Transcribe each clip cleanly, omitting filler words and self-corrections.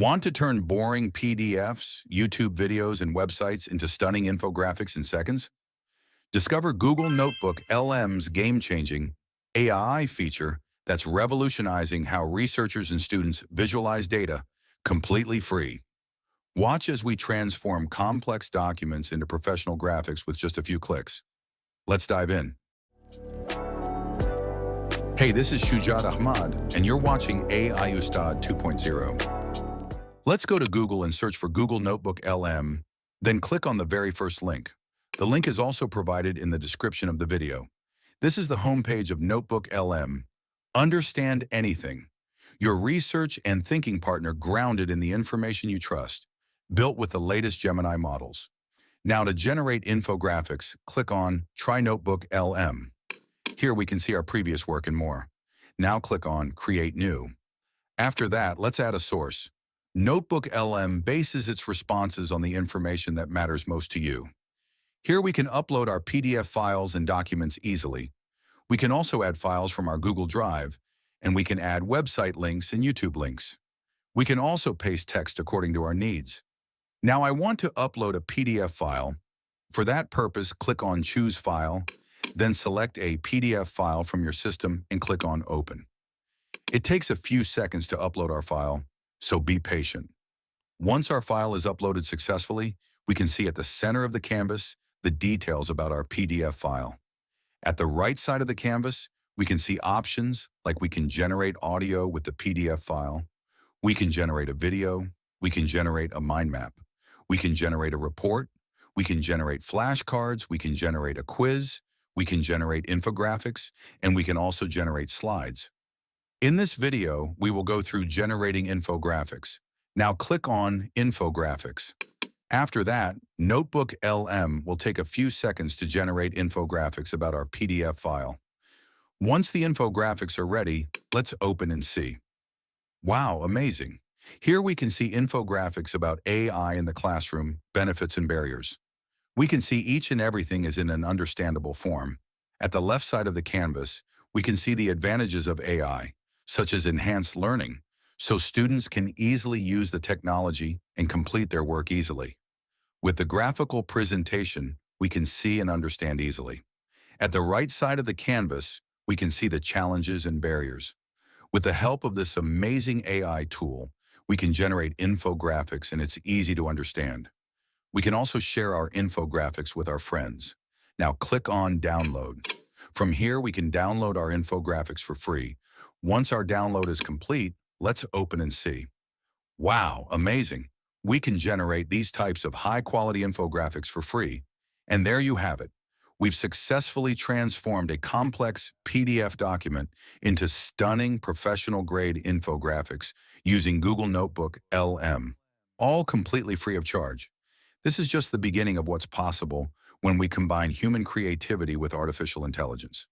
Want to turn boring PDFs, YouTube videos, and websites into stunning infographics in seconds? Discover Google Notebook LM's game-changing AI feature that's revolutionizing how researchers and students visualize data completely free. Watch as we transform complex documents into professional graphics with just a few clicks. Let's dive in. Hey, this is Ahmed, and you're watching AI Ustad 2.0. Let's go to Google and search for Google Notebook LM, then click on the very first link. The link is also provided in the description of the video. This is the homepage of Notebook LM. Understand anything. Your research and thinking partner grounded in the information you trust, built with the latest Gemini models. Now to generate infographics, click on Try Notebook LM. Here we can see our previous work and more. Now click on Create New. After that, let's add a source. Notebook LM bases its responses on the information that matters most to you. Here we can upload our PDF files and documents easily. We can also add files from our Google Drive, and we can add website links and YouTube links. We can also paste text according to our needs. Now I want to upload a PDF file. For that purpose, click on Choose File, then select a PDF file from your system and click on Open. It takes a few seconds to upload our file, so be patient. Once our file is uploaded successfully, we can see at the center of the canvas the details about our PDF file. At the right side of the canvas, we can see options like we can generate audio with the PDF file, we can generate a video, we can generate a mind map, we can generate a report, we can generate flashcards, we can generate a quiz, we can generate infographics, and we can also generate slides. In this video, we will go through generating infographics. Now click on Infographics. After that, Notebook LM will take a few seconds to generate infographics about our PDF file. Once the infographics are ready, let's open and see. Wow, amazing! Here we can see infographics about AI in the classroom, benefits and barriers. We can see each and everything is in an understandable form. At the left side of the canvas, we can see the advantages of AI, such as enhanced learning, so students can easily use the technology and complete their work easily. With the graphical presentation, we can see and understand easily. At the right side of the canvas, we can see the challenges and barriers. With the help of this amazing AI tool, we can generate infographics and it's easy to understand. We can also share our infographics with our friends. Now click on Download. From here, we can download our infographics for free. Once our download is complete, let's open and see. Wow, amazing! We can generate these types of high-quality infographics for free. And there you have it. We've successfully transformed a complex PDF document into stunning professional-grade infographics using Google Notebook LM, all completely free of charge. This is just the beginning of what's possible when we combine human creativity with artificial intelligence.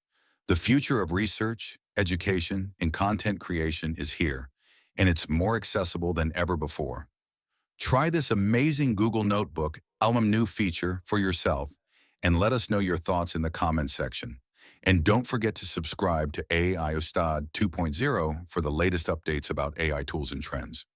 The future of research, education, and content creation is here, and it's more accessible than ever before. Try this amazing Google Notebook LM new feature for yourself and let us know your thoughts in the comments section. And don't forget to subscribe to AI Ustad 2.0 for the latest updates about AI tools and trends.